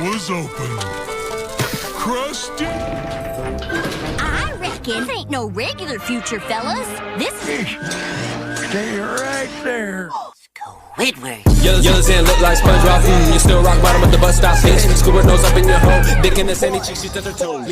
was open. Krusty. I reckon this ain't no regular future, fellas. This is Stay right there. Squidward. Yours and look like SpongeBob. You still rock bottom of the bus stop, bitch. Scuba nose up in your hole. Dick in the sandy cheek, she touch her toes.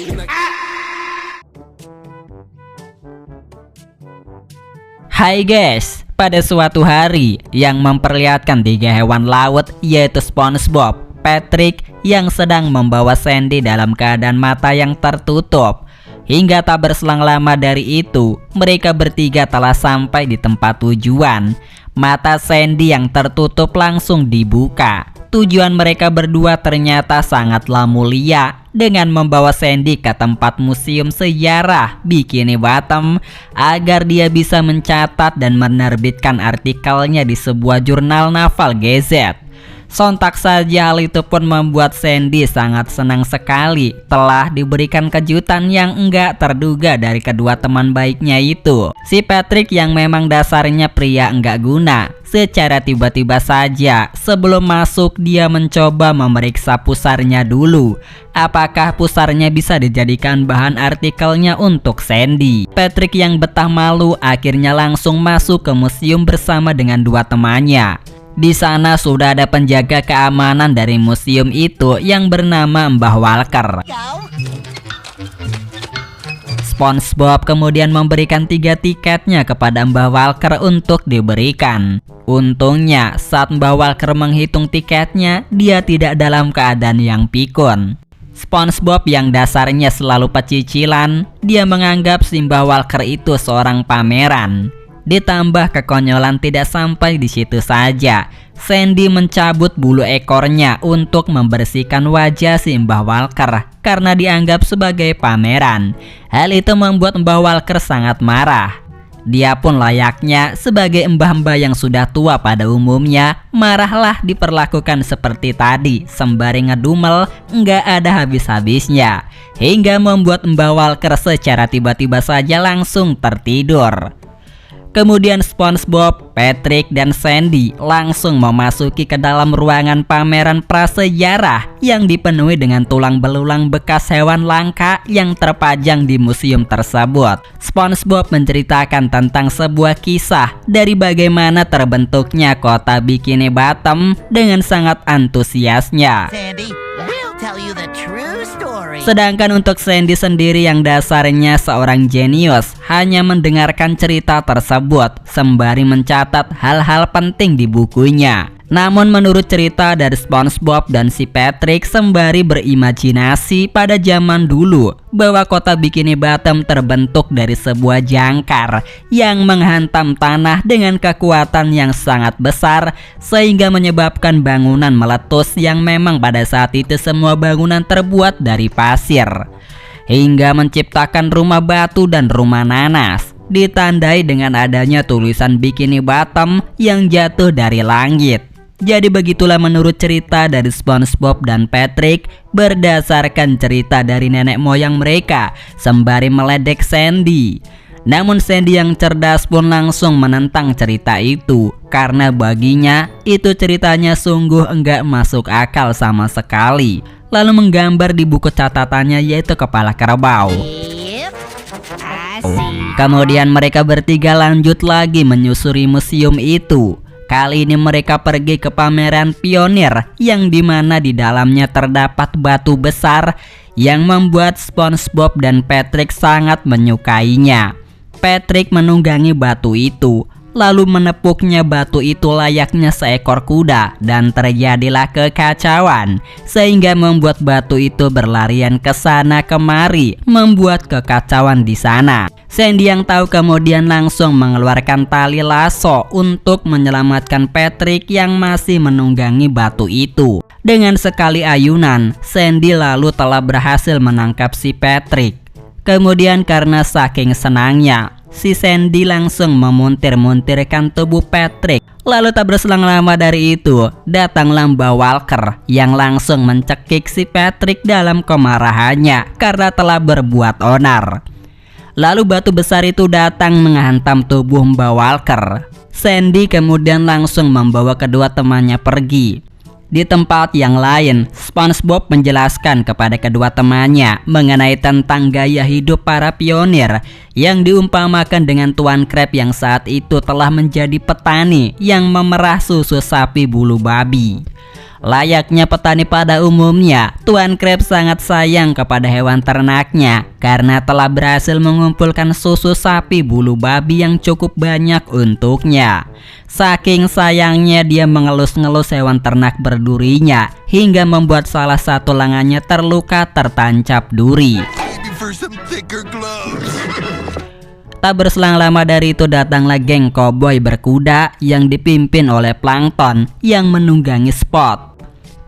Hai guys, pada suatu hari yang memperlihatkan 3 hewan laut yaitu SpongeBob, Patrick yang sedang membawa Sandy dalam keadaan mata yang tertutup. Hingga tak berselang lama dari itu, mereka bertiga telah sampai di tempat tujuan. Mata Sandy yang tertutup langsung dibuka. Tujuan mereka berdua ternyata sangatlah mulia, dengan membawa Sandy ke tempat museum sejarah Bikini Bottom agar dia bisa mencatat dan menerbitkan artikelnya di sebuah jurnal naval Gazette. Sontak saja hal itu pun membuat Sandy sangat senang sekali telah diberikan kejutan yang enggak terduga dari kedua teman baiknya itu. Si Patrick yang memang dasarnya pria enggak guna, secara tiba-tiba saja sebelum masuk dia mencoba memeriksa pusarnya dulu. Apakah pusarnya bisa dijadikan bahan artikelnya untuk Sandy? Patrick yang betah malu akhirnya langsung masuk ke museum bersama dengan 2 temannya. Di sana sudah ada penjaga keamanan dari museum itu yang bernama Mbah Walker. SpongeBob kemudian memberikan 3 tiketnya kepada Mbah Walker untuk diberikan. Untungnya saat Mbah Walker menghitung tiketnya, dia tidak dalam keadaan yang pikun. SpongeBob yang dasarnya selalu pecicilan, dia menganggap si Mbah Walker itu seorang pameran. Ditambah kekonyolan tidak sampai di situ saja, Sandy mencabut bulu ekornya untuk membersihkan wajah si Mbah Walker karena dianggap sebagai pameran. Hal itu membuat Mbah Walker sangat marah. Dia pun layaknya sebagai mbah-mbah yang sudah tua pada umumnya, marahlah diperlakukan seperti tadi, sembari ngedumel nggak ada habis-habisnya, hingga membuat Mbah Walker secara tiba-tiba saja langsung tertidur. Kemudian SpongeBob, Patrick, dan Sandy langsung memasuki ke dalam ruangan pameran prasejarah yang dipenuhi dengan tulang belulang bekas hewan langka yang terpajang di museum tersebut. SpongeBob menceritakan tentang sebuah kisah dari bagaimana terbentuknya kota Bikini Bottom dengan sangat antusiasnya. Sandy, we'll tell you the true story. Sedangkan untuk Sandy sendiri yang dasarnya seorang jenius, hanya mendengarkan cerita tersebut sembari mencatat hal-hal penting di bukunya. Namun menurut cerita dari SpongeBob dan si Patrick sembari berimajinasi pada zaman dulu bahwa kota Bikini Bottom terbentuk dari sebuah jangkar yang menghantam tanah dengan kekuatan yang sangat besar sehingga menyebabkan bangunan meletus yang memang pada saat itu semua bangunan terbuat dari pasir, hingga menciptakan rumah batu dan rumah nanas, ditandai dengan adanya tulisan Bikini Bottom yang jatuh dari langit. Jadi begitulah menurut cerita dari SpongeBob dan Patrick berdasarkan cerita dari nenek moyang mereka sembari meledek Sandy. Namun Sandy yang cerdas pun langsung menentang cerita itu karena baginya itu ceritanya sungguh enggak masuk akal sama sekali. Lalu menggambar di buku catatannya yaitu kepala kerbau. Kemudian mereka bertiga lanjut lagi menyusuri museum itu. Kali ini mereka pergi ke pameran pionir yang dimana di dalamnya terdapat batu besar yang membuat SpongeBob dan Patrick sangat menyukainya. Patrick menunggangi batu itu, lalu menepuknya batu itu layaknya seekor kuda dan terjadilah kekacauan sehingga membuat batu itu berlarian ke sana kemari, membuat kekacauan di sana. Sandy yang tahu kemudian langsung mengeluarkan tali lasso untuk menyelamatkan Patrick yang masih menunggangi batu itu. Dengan sekali ayunan, Sandy lalu telah berhasil menangkap si Patrick. Kemudian karena saking senangnya, si Sandy langsung memuntir-muntirkan tubuh Patrick. Lalu tak berselang lama dari itu, datanglah Mbah Walker yang langsung mencekik si Patrick dalam kemarahannya karena telah berbuat onar. Lalu batu besar itu datang menghantam tubuh Mbah Walker. Sandy kemudian langsung membawa kedua temannya pergi. Di tempat yang lain, SpongeBob menjelaskan kepada kedua temannya mengenai tentang gaya hidup para pionir yang diumpamakan dengan Tuan Crab yang saat itu telah menjadi petani yang memerah susu sapi bulu babi. Layaknya petani pada umumnya, Tuan Crab sangat sayang kepada hewan ternaknya karena telah berhasil mengumpulkan susu sapi bulu babi yang cukup banyak untuknya. Saking sayangnya dia mengelus-ngelus hewan ternak berdurinya hingga membuat salah satu lengannya terluka tertancap duri. Maybe for some thicker gloves. Tak berselang lama dari itu datanglah geng koboi berkuda yang dipimpin oleh Plankton yang menunggangi Spot.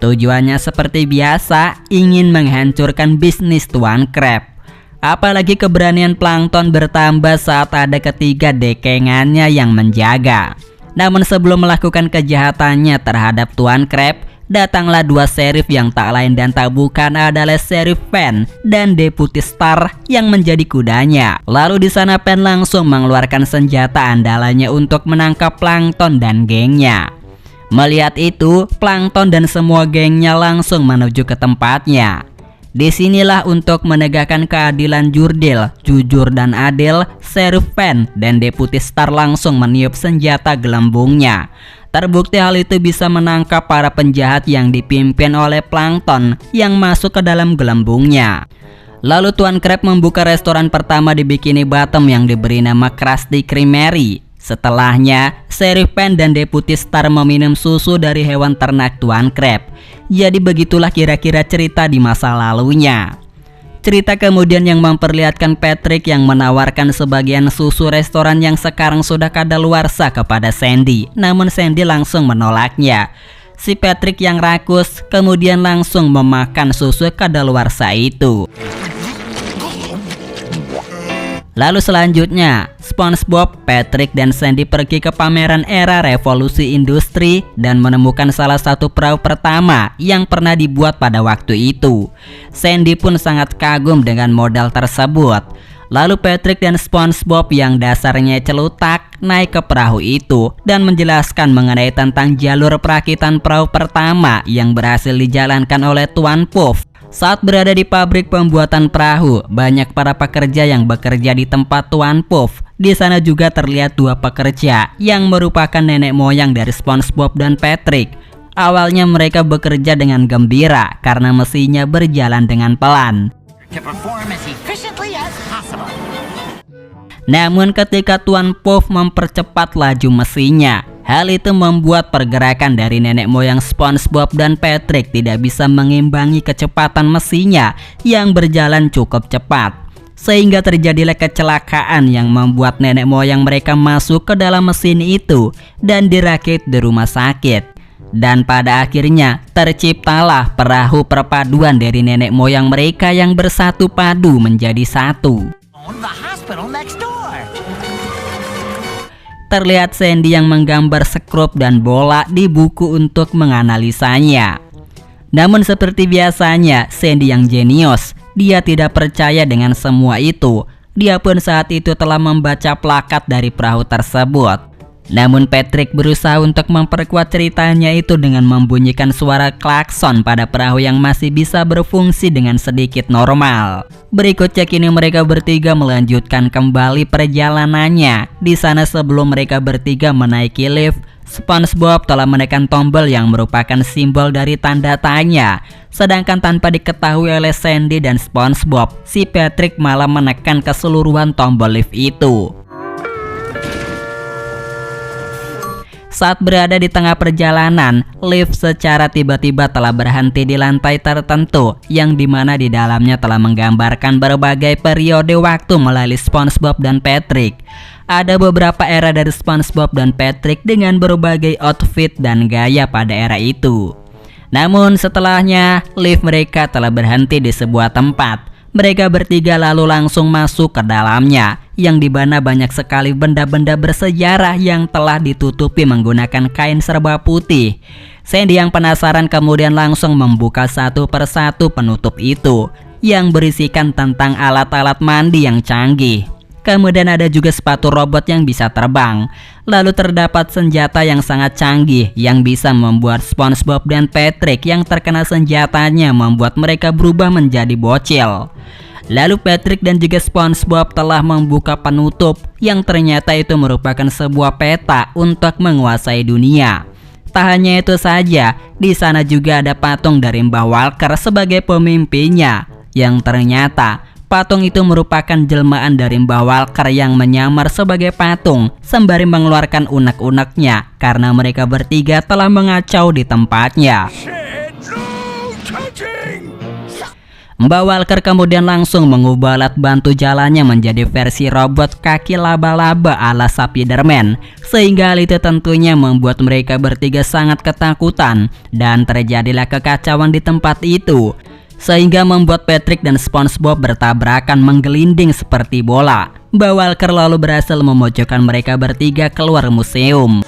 Tujuannya seperti biasa, ingin menghancurkan bisnis Tuan Crab. Apalagi keberanian Plankton bertambah saat ada ketiga dekengannya yang menjaga. Namun sebelum melakukan kejahatannya terhadap Tuan Crab, datanglah dua serif yang tak lain dan tak bukan adalah Serif Pen dan Deputi Star yang menjadi kudanya. Lalu di sana Pen langsung mengeluarkan senjata andalannya untuk menangkap Plankton dan gengnya. Melihat itu, Plankton dan semua gengnya langsung menuju ke tempatnya. Disinilah untuk menegakkan keadilan jujur dan adil, Serif Pen dan Deputi Star langsung meniup senjata gelembungnya. Terbukti hal itu bisa menangkap para penjahat yang dipimpin oleh Plankton yang masuk ke dalam gelembungnya. Lalu Tuan Crab membuka restoran pertama di Bikini Bottom yang diberi nama Krusty Creamery. Setelahnya, Serif Pen dan Deputi Star meminum susu dari hewan ternak Tuan Crab. Jadi begitulah kira-kira cerita di masa lalunya. Cerita kemudian yang memperlihatkan Patrick yang menawarkan sebagian susu restoran yang sekarang sudah kadaluarsa kepada Sandy. Namun Sandy langsung menolaknya. Si Patrick yang rakus kemudian langsung memakan susu kadaluarsa itu. Lalu selanjutnya, SpongeBob, Patrick, dan Sandy pergi ke pameran era revolusi industri dan menemukan salah satu perahu pertama yang pernah dibuat pada waktu itu. Sandy pun sangat kagum dengan modal tersebut. Lalu Patrick dan SpongeBob yang dasarnya celutak naik ke perahu itu dan menjelaskan mengenai tentang jalur perakitan perahu pertama yang berhasil dijalankan oleh Tuan Puff. Saat berada di pabrik pembuatan perahu, banyak para pekerja yang bekerja di tempat Tuan Puff. Di sana juga terlihat dua pekerja yang merupakan nenek moyang dari SpongeBob dan Patrick. Awalnya mereka bekerja dengan gembira karena mesinnya berjalan dengan pelan. Namun ketika Tuan Puff mempercepat laju mesinnya, hal itu membuat pergerakan dari nenek moyang SpongeBob dan Patrick tidak bisa mengimbangi kecepatan mesinnya yang berjalan cukup cepat. Sehingga terjadilah kecelakaan yang membuat nenek moyang mereka masuk ke dalam mesin itu dan dirakit di rumah sakit. Dan pada akhirnya terciptalah perahu perpaduan dari nenek moyang mereka yang bersatu padu menjadi satu. Terlihat Sandy yang menggambar skrup dan bola di buku untuk menganalisanya. Namun seperti biasanya, Sandy yang jenius, dia tidak percaya dengan semua itu. Dia pun saat itu telah membaca plakat dari perahu tersebut. Namun Patrick berusaha untuk memperkuat ceritanya itu dengan membunyikan suara klakson pada perahu yang masih bisa berfungsi dengan sedikit normal. Berikutnya kini mereka bertiga melanjutkan kembali perjalanannya. Di sana sebelum mereka bertiga menaiki lift, SpongeBob telah menekan tombol yang merupakan simbol dari tanda tanya. Sedangkan tanpa diketahui oleh Sandy dan SpongeBob, si Patrick malah menekan keseluruhan tombol lift itu. Saat berada di tengah perjalanan, lift secara tiba-tiba telah berhenti di lantai tertentu yang dimana di dalamnya telah menggambarkan berbagai periode waktu melalui SpongeBob dan Patrick. Ada beberapa era dari SpongeBob dan Patrick dengan berbagai outfit dan gaya pada era itu. Namun setelahnya, lift mereka telah berhenti di sebuah tempat. Mereka bertiga lalu langsung masuk ke dalamnya, yang dimana banyak sekali benda-benda bersejarah yang telah ditutupi menggunakan kain serba putih. Sandy yang penasaran kemudian langsung membuka satu persatu penutup itu, yang berisikan tentang alat-alat mandi yang canggih. Kemudian ada juga sepatu robot yang bisa terbang. Lalu terdapat senjata yang sangat canggih yang bisa membuat SpongeBob dan Patrick yang terkena senjatanya membuat mereka berubah menjadi bocil. Lalu Patrick dan juga SpongeBob telah membuka penutup yang ternyata itu merupakan sebuah peta untuk menguasai dunia. Tak hanya itu saja, di sana juga ada patung dari Mbah Walker sebagai pemimpinnya, yang ternyata patung itu merupakan jelmaan dari Mbah Walker yang menyamar sebagai patung sembari mengeluarkan unek-uneknya karena mereka bertiga telah mengacau di tempatnya. Mbah Walker kemudian langsung mengubah alat bantu jalannya menjadi versi robot kaki laba-laba ala Spiderman, sehingga hal itu tentunya membuat mereka bertiga sangat ketakutan dan terjadilah kekacauan di tempat itu, sehingga membuat Patrick dan SpongeBob bertabrakan menggelinding seperti bola. Mbah Walker lalu berhasil memojokkan mereka bertiga keluar museum.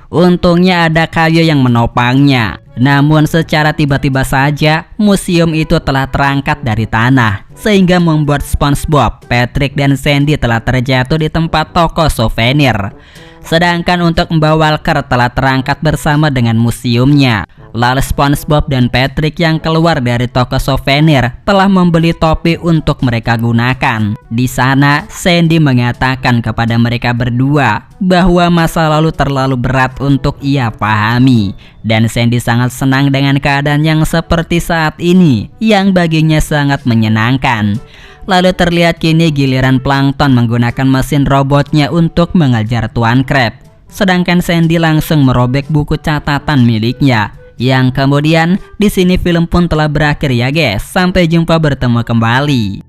Untungnya ada kayu yang menopangnya. Namun secara tiba-tiba saja museum itu telah terangkat dari tanah, sehingga membuat SpongeBob, Patrick dan Sandy telah terjatuh di tempat toko souvenir. Sedangkan untuk Mbah Walker telah terangkat bersama dengan museumnya. Lalu SpongeBob dan Patrick yang keluar dari toko souvenir telah membeli topi untuk mereka gunakan. Di sana Sandy mengatakan kepada mereka berdua bahwa masa lalu terlalu berat untuk ia pahami, dan Sandy sangat senang dengan keadaan yang seperti saat ini yang baginya sangat menyenangkan. Lalu terlihat kini giliran Plankton menggunakan mesin robotnya untuk mengejar Tuan Crab. Sedangkan Sandy langsung merobek buku catatan miliknya. Yang kemudian di sini film pun telah berakhir ya guys. Sampai jumpa, bertemu kembali.